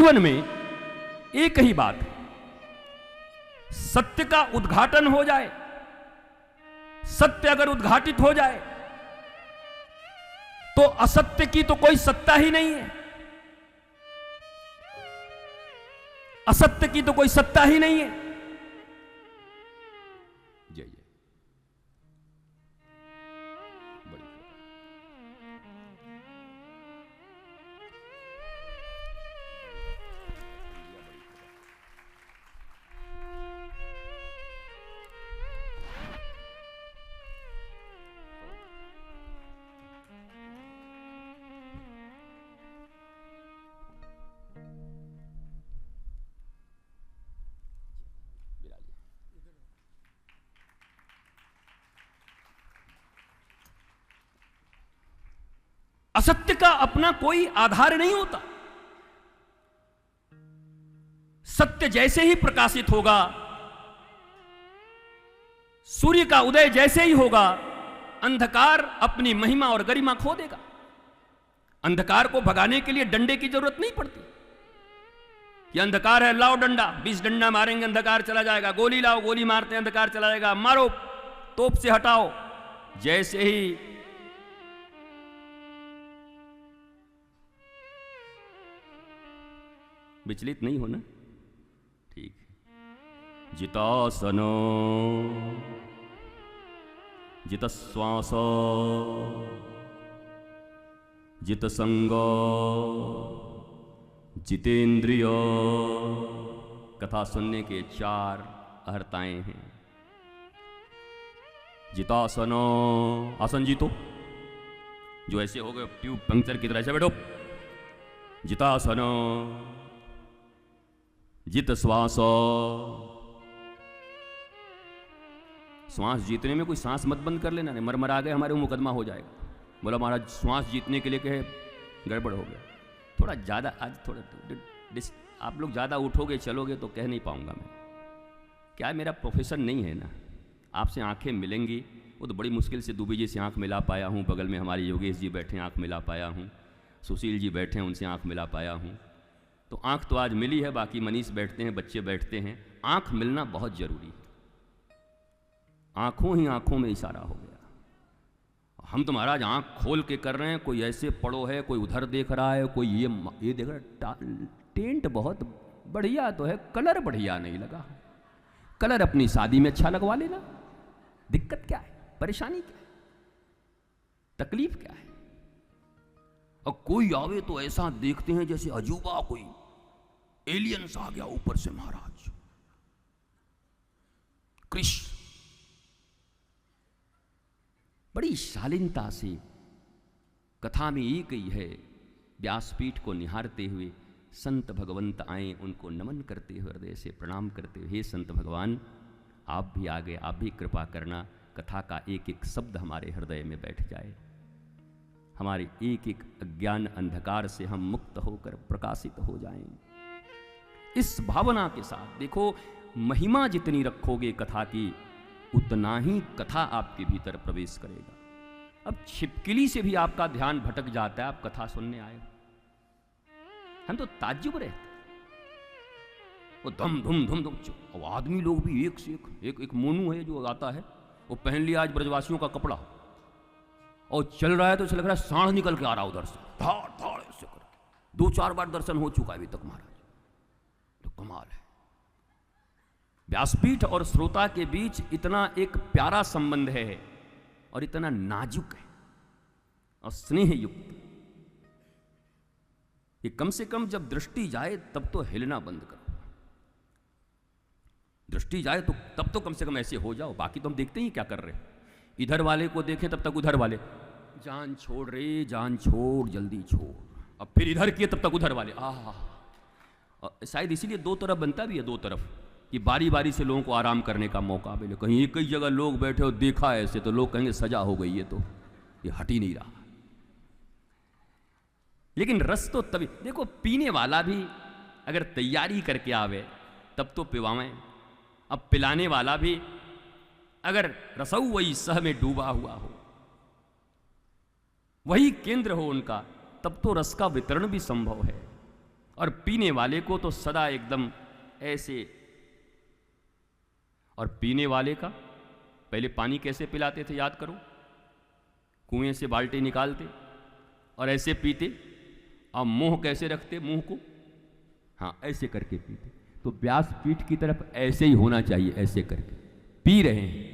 जीवन में एक ही बात है, सत्य का उद्घाटन हो जाए, सत्य अगर उद्घाटित हो जाए तो असत्य की तो कोई सत्ता ही नहीं है, असत्य की तो कोई सत्ता ही नहीं है। जय जय। असत्य का अपना कोई आधार नहीं होता। सत्य जैसे ही प्रकाशित होगा, सूर्य का उदय जैसे ही होगा, अंधकार अपनी महिमा और गरिमा खो देगा। अंधकार को भगाने के लिए डंडे की जरूरत नहीं पड़ती कि अंधकार है, लाओ डंडा, 20 डंडा मारेंगे अंधकार चला जाएगा, गोली लाओ, गोली मारते अंधकार चला जाएगा, मारो, तोप से हटाओ। जैसे ही विचलित नहीं होना, ठीक है। जितासनो जितश्वास जितसंग जितेंद्रिय। कथा सुनने के 4 अहर्ताएं हैं। जितासनो, आसन जीतो, जो ऐसे हो गए ट्यूब पंक्चर की तरह, ऐसे बैठो। जितासनो, जित श्वास, श्वास जीतने में कोई सांस मत बंद कर लेना, नहीं मरमरा गए हमारे मुकदमा हो जाएगा। बोला महाराज श्वास जीतने के लिए कहे, गड़बड़ हो गया। थोड़ा ज़्यादा आज थोड़ा आप लोग ज़्यादा उठोगे चलोगे तो कह नहीं पाऊंगा मैं। क्या मेरा प्रोफेशन नहीं है ना, आपसे आंखें मिलेंगी, वो तो बड़ी मुश्किल से दुबे जी से आंख मिला पाया हूँ, बगल में हमारे योगेश जी बैठे आंख मिला पाया हूँ, सुशील जी बैठे हैं उनसे आंख मिला पाया हूँ। तो आंख तो आज मिली है, बाकी मनीष बैठते हैं, बच्चे बैठते हैं। आंख मिलना बहुत जरूरी है। आंखों ही आंखों में इशारा हो गया। हम तो महाराज आंख खोल के कर रहे हैं, कोई ऐसे पड़ो है, कोई उधर देख रहा है, कोई ये देख रहा है। टेंट बहुत बढ़िया तो है, कलर बढ़िया नहीं लगा। कलर अपनी शादी में अच्छा लगवा लेना, दिक्कत क्या है, परेशानी क्या है, तकलीफ क्या है। और कोई आवे तो ऐसा देखते हैं जैसे अजूबा कोई एलियंस आ गया ऊपर से महाराज। कृष्ण बड़ी शालीनता से कथा में ये गई है। व्यासपीठ को निहारते हुए संत भगवंत आए, उनको नमन करते हुए हृदय से प्रणाम करते हुए, हे संत भगवान आप भी आ गए, आप भी कृपा करना, कथा का एक एक शब्द हमारे हृदय में बैठ जाए, हमारे एक एक अज्ञान अंधकार से हम मुक्त होकर प्रकाशित हो जाएं। इस भावना के साथ देखो, महिमा जितनी रखोगे कथा की, उतना ही कथा आपके भीतर प्रवेश करेगा। अब छिपकली से भी आपका ध्यान भटक जाता है, आप कथा सुनने आए, हम तो ताज्जुब रहते, वो धम धुम धुम धुम। और आदमी लोग भी एक से एक मोनू है जो आता है, वो पहन लिया आज ब्रजवासियों का कपड़ा और चल रहा है, तो लग रहा है सांड निकल के आ रहा उधर से, धाड़ धाड़ ऐसे करके। 2-4 बार दर्शन हो चुका है अभी तक महाराज, तो कमाल है। व्यासपीठ और श्रोता के बीच इतना एक प्यारा संबंध है और इतना नाजुक है और स्नेह युक्त कि कम से कम जब दृष्टि जाए तब तो हिलना बंद करो। दृष्टि जाए तो तब तो कम से कम ऐसे हो जाओ, बाकी तो हम देखते ही क्या कर रहे हैं। इधर वाले को देखें तब तक उधर वाले, जान छोड़ रे जान छोड़ जल्दी छोड़, अब फिर इधर किए तब तक उधर वाले। शायद इसीलिए 2 तरफ बनता भी है, 2 तरफ, कि बारी बारी से लोगों को आराम करने का मौका मिले। कहीं एक ही जगह लोग बैठे और देखा ऐसे तो लोग कहेंगे सजा हो गई है, तो ये हट ही नहीं रहा। लेकिन रस तो तभी देखो, पीने वाला भी अगर तैयारी करके आवे तब तो पिवावें। अब पिलाने वाला भी अगर रसऊ वही सह में डूबा हुआ हो, वही केंद्र हो उनका, तब तो रस का वितरण भी संभव है। और पीने वाले को तो सदा एकदम ऐसे। और पीने वाले का पहले पानी कैसे पिलाते थे याद करो, कुएं से बाल्टी निकालते और ऐसे पीते। अब मुंह कैसे रखते, मुंह को हाँ ऐसे करके पीते। तो व्यासपीठ की तरफ ऐसे ही होना चाहिए, ऐसे करके पी रहे हैं।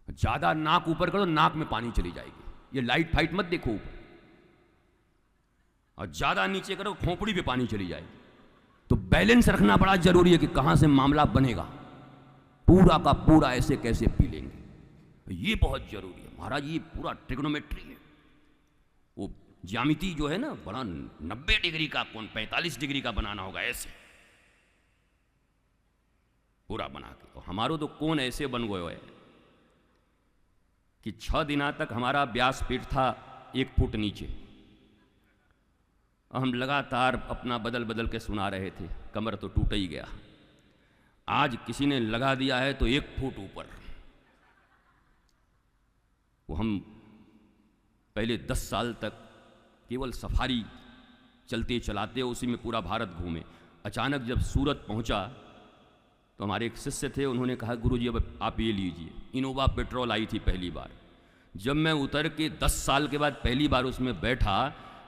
ज्यादा नाक ऊपर करो, नाक में पानी चली जाएगी। ये लाइट फाइट मत देखो ऊपर, और ज्यादा नीचे करो खोपड़ी पे पानी चली जाएगी। तो बैलेंस रखना बड़ा जरूरी है कि कहां से मामला बनेगा। पूरा का पूरा ऐसे कैसे पी लेंगे, ये बहुत जरूरी है महाराज। ये पूरा ट्रिग्नोमेट्री है, वो ज्यामिति जो है ना, बड़ा 90 डिग्री का कोण 45 डिग्री का बनाना होगा, ऐसे पूरा बना के। तो हमारो तो कोण ऐसे बन गए है कि 6 दिना तक हमारा व्यासपीठ था 1 फुट नीचे। हम लगातार अपना बदल बदल के सुना रहे थे, कमर तो टूट ही गया। आज किसी ने लगा दिया है तो 1 फुट ऊपर। वो हम पहले 10 साल तक केवल सफारी चलते चलाते उसी में पूरा भारत घूमे। अचानक जब सूरत पहुंचा तो हमारे एक शिष्य थे, उन्होंने कहा गुरुजी अब आप ये लीजिए। इनोवा पेट्रोल आई थी पहली बार। जब मैं उतर के 10 साल के बाद पहली बार उसमें बैठा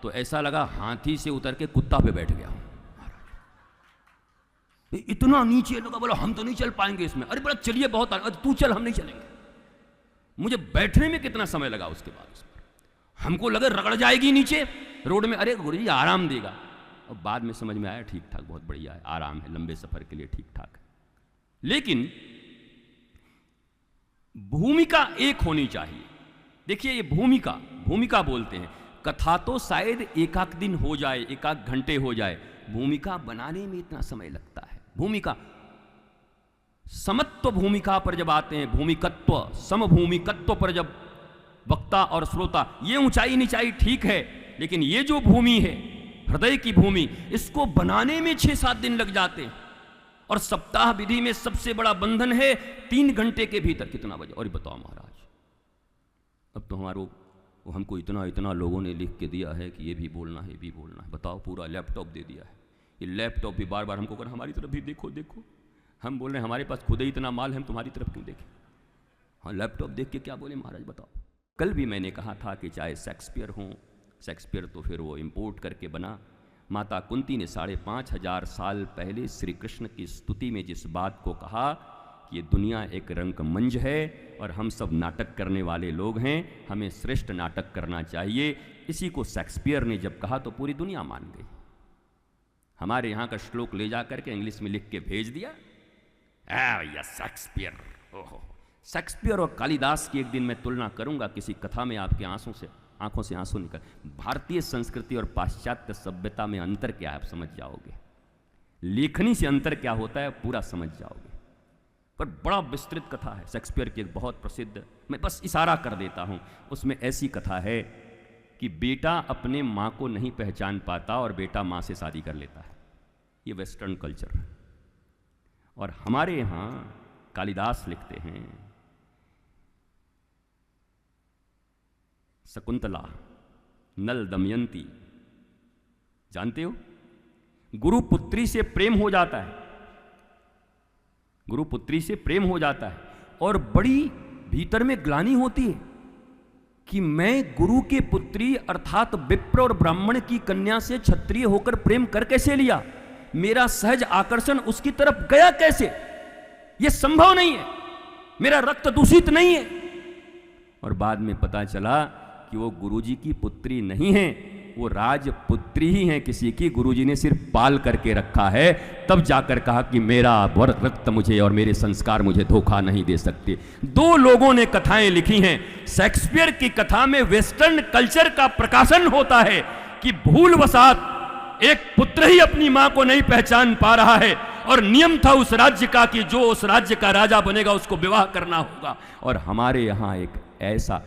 तो ऐसा लगा हाथी से उतर के कुत्ता पे बैठ गया। इतना नीचे लगा, बोला हम तो नहीं चल पाएंगे इसमें। अरे बोला चलिए बहुत, तू चल हम नहीं चलेंगे। मुझे बैठने में कितना समय लगा उसके बाद उस पर, हमको लगे रगड़ जाएगी नीचे रोड में। अरे गुरुजी आराम देगा। और बाद में समझ में आया ठीक ठाक, बहुत बढ़िया है, आराम है, लंबे सफर के लिए ठीक ठाक है। लेकिन भूमिका एक होनी चाहिए। देखिए ये भूमिका बोलते हैं। कथा तो शायद एक दिन हो जाए, 1 घंटे हो जाए, भूमिका बनाने में इतना समय लगता है। भूमिका समत्व भूमिका पर जब आते हैं, भूमिकत्व समभूमिकत्व पर जब वक्ता और श्रोता, ये ऊंचाई नीचाई ठीक है, लेकिन ये जो भूमि है हृदय की भूमि, इसको बनाने में 6-7 दिन लग जाते हैं। और सप्ताह विधि में सबसे बड़ा बंधन है 3 घंटे के भीतर कितना बजे। और बताओ महाराज, अब तो हमारो हमको इतना लोगों ने लिख के दिया है कि ये भी बोलना है, ये भी बोलना है। बताओ, पूरा लैपटॉप दे दिया है। ये लैपटॉप भी बार बार हमको कर हमारी तरफ भी देखो देखो। हम बोल रहे हैं हमारे पास खुद ही इतना माल है, हम तुम्हारी तरफ क्यों देखें। हाँ लैपटॉप देख के क्या बोले महाराज बताओ। कल भी मैंने कहा था कि चाहे शेक्सपियर हो, शेक्सपियर तो फिर वो इम्पोर्ट करके बना। माता कुंती ने 5500 साल पहले श्री कृष्ण की स्तुति में जिस बात को कहा कि ये दुनिया एक रंगमंच है और हम सब नाटक करने वाले लोग हैं, हमें श्रेष्ठ नाटक करना चाहिए, इसी को शेक्सपियर ने जब कहा तो पूरी दुनिया मान गई। हमारे यहाँ का श्लोक ले जा करके इंग्लिश में लिख के भेज दिया। भैया शेक्सपियर, ओहो शेक्सपियर और कालिदास की एक दिन मैं तुलना करूंगा किसी कथा में, आपके आंखों से आंसू निकल। भारतीय संस्कृति और पाश्चात्य सभ्यता में अंतर क्या है आप समझ जाओगे। लेखनी से अंतर क्या होता है पूरा समझ जाओगे। पर बड़ा विस्तृत कथा है शेक्सपियर की, एक बहुत प्रसिद्ध, मैं बस इशारा कर देता हूं। उसमें ऐसी कथा है कि बेटा अपने माँ को नहीं पहचान पाता और बेटा माँ से शादी कर लेता है। ये वेस्टर्न कल्चर। और हमारे यहाँ कालिदास लिखते हैं, शकुंतला नल दमयंती, जानते हो, गुरु पुत्री से प्रेम हो जाता है, गुरु पुत्री से प्रेम हो जाता है और बड़ी भीतर में ग्लानि होती है कि मैं गुरु के पुत्री अर्थात विप्र और ब्राह्मण की कन्या से क्षत्रिय होकर प्रेम कर कैसे लिया, मेरा सहज आकर्षण उसकी तरफ गया कैसे, यह संभव नहीं है, मेरा रक्त दूषित नहीं है। और बाद में पता चला कि वो गुरुजी की पुत्री नहीं है, वो राजपुत्री ही है किसी की, गुरुजी ने सिर्फ पाल करके रखा है। तब जाकर कहा कि मेरा रक्त मुझे और मेरे संस्कार मुझे धोखा नहीं दे सकते। 2 लोगों ने कथाएं लिखी हैं। शेक्सपियर की कथा में वेस्टर्न कल्चर का प्रकाशन होता है कि भूलवशात एक पुत्र ही अपनी मां को नहीं पहचान पा रहा है और नियम था उस राज्य का कि जो उस राज्य का राजा बनेगा उसको विवाह करना होगा। और हमारे यहाँ एक ऐसा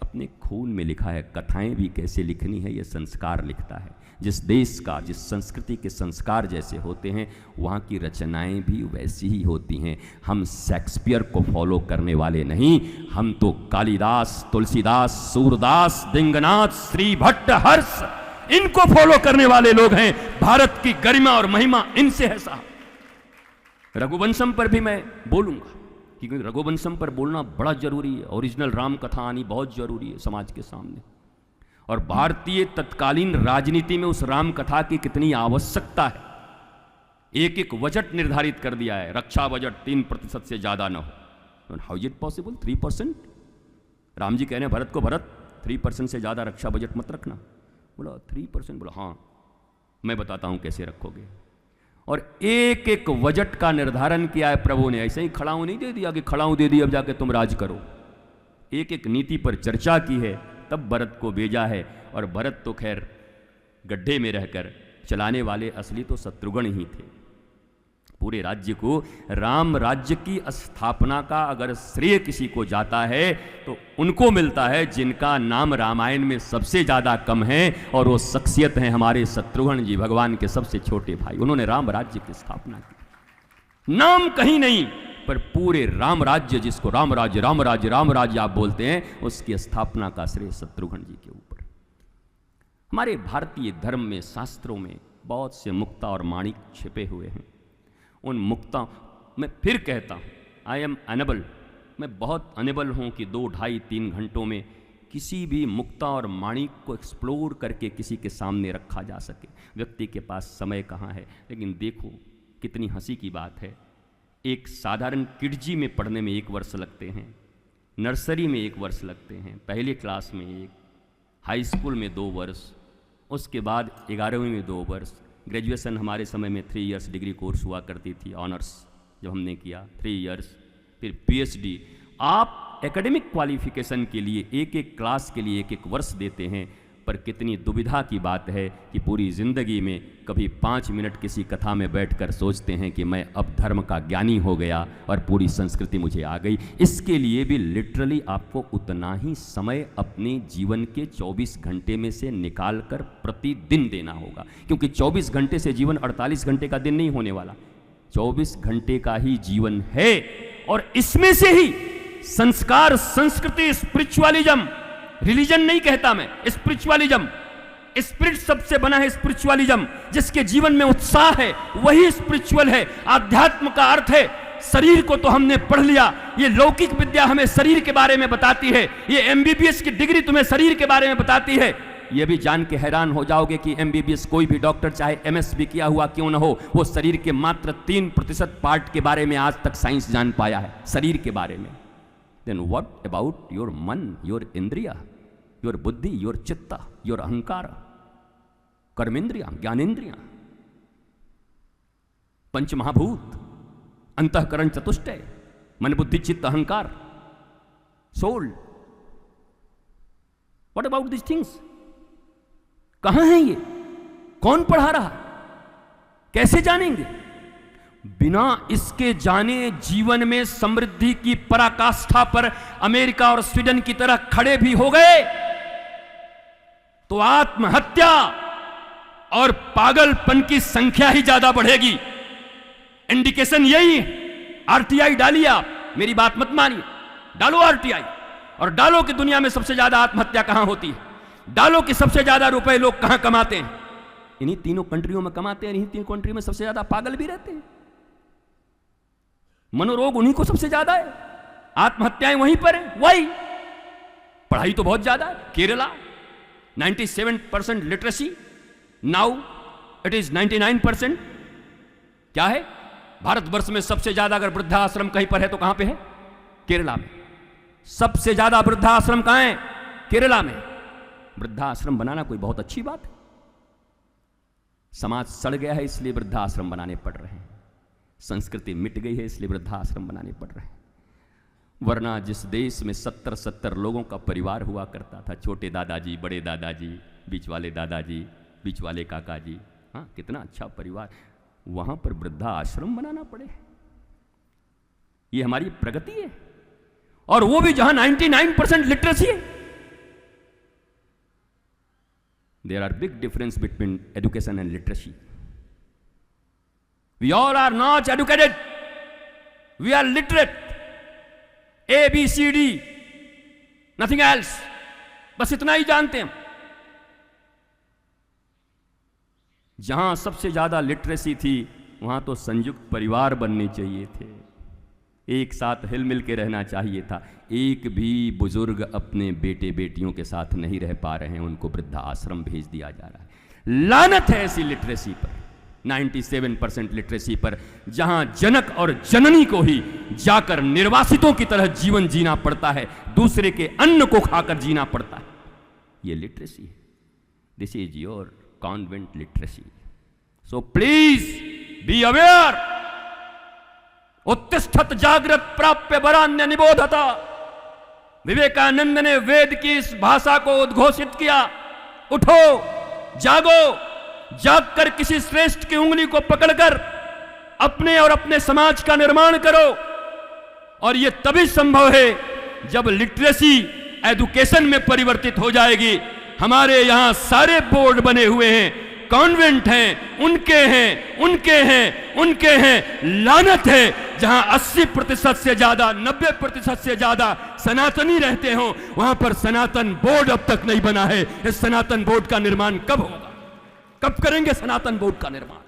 अपने खून में लिखा है, कथाएं भी कैसे लिखनी है ये संस्कार लिखता है। जिस देश का, जिस संस्कृति के संस्कार जैसे होते हैं वहाँ की रचनाएं भी वैसी ही होती हैं। हम शेक्सपियर को फॉलो करने वाले नहीं, हम तो कालिदास, तुलसीदास, सूरदास, दिंगनाथ, श्री भट्ट, हर्ष, इनको फॉलो करने वाले लोग हैं। भारत की गरिमा और महिमा इनसे है साहब। रघुवंशम पर भी मैं बोलूंगा, क्योंकि रघुवंशम पर बोलना बड़ा जरूरी है। ओरिजिनल राम कथा आनी बहुत जरूरी है समाज के सामने। और भारतीय तत्कालीन राजनीति में उस राम कथा की कितनी आवश्यकता है। एक एक बजट निर्धारित कर दिया है, रक्षा बजट 3% से ज्यादा न हो। How is it possible? 3%? Ram ji कह रहे हैं भरत को, भरत 3% से ज्यादा रक्षा बजट मत रखना। बोला 3%? बोला हाँ, मैं बताता हूं कैसे रखोगे। और एक एक बजट का निर्धारण किया है प्रभु ने। ऐसे ही खड़ाऊ नहीं दे दिया कि खड़ाऊ दे दिया अब जाके तुम राज करो। एक एक नीति पर चर्चा की है, तब भरत को भेजा है। और भरत तो खैर गड्ढे में रहकर चलाने वाले असली तो शत्रुघ्न ही थे। पूरे राज्य को, राम राज्य की स्थापना का अगर श्रेय किसी को जाता है तो उनको मिलता है जिनका नाम रामायण में सबसे ज्यादा कम है। और वो शख्सियत हैं हमारे शत्रुघ्न जी, भगवान के सबसे छोटे भाई। उन्होंने राम राज्य की स्थापना की। नाम कहीं नहीं, पर पूरे राम राज्य, जिसको राम राज्य राम राज्य राम राज्य आप बोलते हैं, उसकी स्थापना का श्रेय शत्रुघ्न जी के ऊपर। हमारे भारतीय धर्म में, शास्त्रों में बहुत से मुक्ता और माणिक छिपे हुए हैं। उन मुक्ता, मैं फिर कहता हूँ, आई एम अनेबल, मैं बहुत अनेबल हूँ कि 2, 2.5, 3 घंटों में किसी भी मुक्ता और माणिक को एक्सप्लोर करके किसी के सामने रखा जा सके। व्यक्ति के पास समय कहाँ है। लेकिन देखो कितनी हंसी की बात है, एक साधारण किडजी में पढ़ने में 1 वर्ष लगते हैं, नर्सरी में 1 वर्ष लगते हैं, पहली क्लास में 1, हाई स्कूल में 2 वर्ष, उसके बाद 11वीं में 2 वर्ष, ग्रेजुएशन हमारे समय में 3 इयर्स डिग्री कोर्स हुआ करती थी, ऑनर्स जब हमने किया 3 इयर्स, फिर पीएचडी। आप एकेडमिक क्वालिफिकेशन के लिए एक एक क्लास के लिए 1 वर्ष देते हैं, पर कितनी दुविधा की बात है कि पूरी जिंदगी में कभी 5 मिनट किसी कथा में बैठकर सोचते हैं कि मैं अब धर्म का ज्ञानी हो गया और पूरी संस्कृति मुझे आ गई। इसके लिए भी लिटरली आपको उतना ही समय अपने जीवन के 24 घंटे में से निकाल कर प्रतिदिन देना होगा, क्योंकि 24 घंटे से जीवन 48 घंटे का दिन नहीं होने वाला, 24 घंटे का ही जीवन है। और इसमें से ही संस्कार, संस्कृति, स्पिरिचुअलिज्म, रिलीजन नहीं कहता मैं, स्पिरिचुअलिज्म, स्पिरिट सबसे बना है स्पिरिचुअलिज्म। जिसके जीवन में उत्साह है वही स्पिरिचुअल है। आध्यात्म का अर्थ है, शरीर को तो हमने पढ़ लिया, ये लौकिक विद्या हमें शरीर के बारे में बताती है, ये एमबीबीएस की डिग्री तुम्हें शरीर के बारे में बताती है। ये भी जान के हैरान हो जाओगे कि एमबीबीएस कोई भी डॉक्टर चाहे एमएस भी किया हुआ क्यों न हो, वो शरीर के मात्र 3% पार्ट के बारे में आज तक साइंस जान पाया है, शरीर के बारे में। देन व्हाट अबाउट योर मन, योर इंद्रिया, योर बुद्धि, योर चित्ता, योर अहंकार, कर्मेंद्रिया, ज्ञानेन्द्रिया, पंच महाभूत, अंतःकरण चतुष्टय, मन बुद्धि चित्त अहंकार, soul. What about this things? कहां है ये? कौन पढ़ा रहा? कैसे जानेंगे? बिना इसके जाने जीवन में समृद्धि की पराकाष्ठा पर अमेरिका और स्वीडन की तरह खड़े भी हो गए तो आत्महत्या और पागलपन की संख्या ही ज्यादा बढ़ेगी। इंडिकेशन यही है। आरटीआई डालिए आप, मेरी बात मत मानिए, डालो आरटीआई और डालो कि दुनिया में सबसे ज्यादा आत्महत्या कहां होती है, डालो कि सबसे ज्यादा रुपए लोग कहां कमाते हैं। इन्हीं तीनों कंट्रियों में कमाते हैं, इन्हीं तीनों कंट्री में सबसे ज्यादा पागल भी रहते हैं। मनोरोग उन्हीं को सबसे ज्यादा है, आत्महत्याएं वहीं पर है। वही पढ़ाई तो बहुत ज्यादा है। Kerala 97% literacy, now it is 99%। क्या है? भारतवर्ष में सबसे ज्यादा अगर वृद्धाश्रम कहीं पर है तो कहां पे है? केरला में। सबसे ज्यादा वृद्धाश्रम कहां है? केरला में। वृद्धाश्रम बनाना कोई बहुत अच्छी बात है। समाज सड़ गया है इसलिए वृद्धाश्रम बनाने पड़ रहे हैं, संस्कृति मिट गई है इसलिए वृद्धाश्रम बनाने पड़ रहे हैं। वरना जिस देश में 70 लोगों का परिवार हुआ करता था, छोटे दादाजी, बड़े दादाजी, बीच वाले दादाजी, बीच वाले काका जी, हाँ कितना अच्छा परिवार, वहां पर वृद्धाश्रम बनाना पड़े। ये हमारी प्रगति है। और वो भी जहां 99% लिटरेसी है। There are big difference between education and literacy. We all are not educated. We are literate. A, B, C, D. Nothing else. बस इतना ही जानते हैं। जहां सबसे ज्यादा लिटरेसी थी वहां तो संयुक्त परिवार बनने चाहिए थे, एक साथ हिल मिल के रहना चाहिए था। एक भी बुजुर्ग अपने बेटे बेटियों के साथ नहीं रह पा रहे हैं, उनको वृद्धा आश्रम भेज दिया जा रहा है। लानत है ऐसी लिटरेसी पर, 97% लिटरेसी पर, जहां जनक और जननी को ही जाकर निर्वासितों की तरह जीवन जीना पड़ता है, दूसरे के अन्न को खाकर जीना पड़ता है। यह लिटरेसी है। This is your convent literacy. So please be aware. उत्तिष्ठत जागृत प्राप्य वरान्य निबोधता। विवेकानंद ने वेद की इस भाषा को उद्घोषित किया। उठो, जागो, जागकर किसी श्रेष्ठ की उंगली को पकड़कर अपने और अपने समाज का निर्माण करो। और यह तभी संभव है जब लिटरेसी एजुकेशन में परिवर्तित हो जाएगी। हमारे यहां सारे बोर्ड बने हुए हैं, कॉन्वेंट हैं, उनके हैं, उनके हैं, उनके हैं। लानत है जहां 80% से ज्यादा, 90% से ज्यादा सनातनी रहते हो, वहां पर सनातन बोर्ड अब तक नहीं बना है। इस सनातन बोर्ड का निर्माण कब होगा? कब करेंगे सनातन बोर्ड का निर्माण?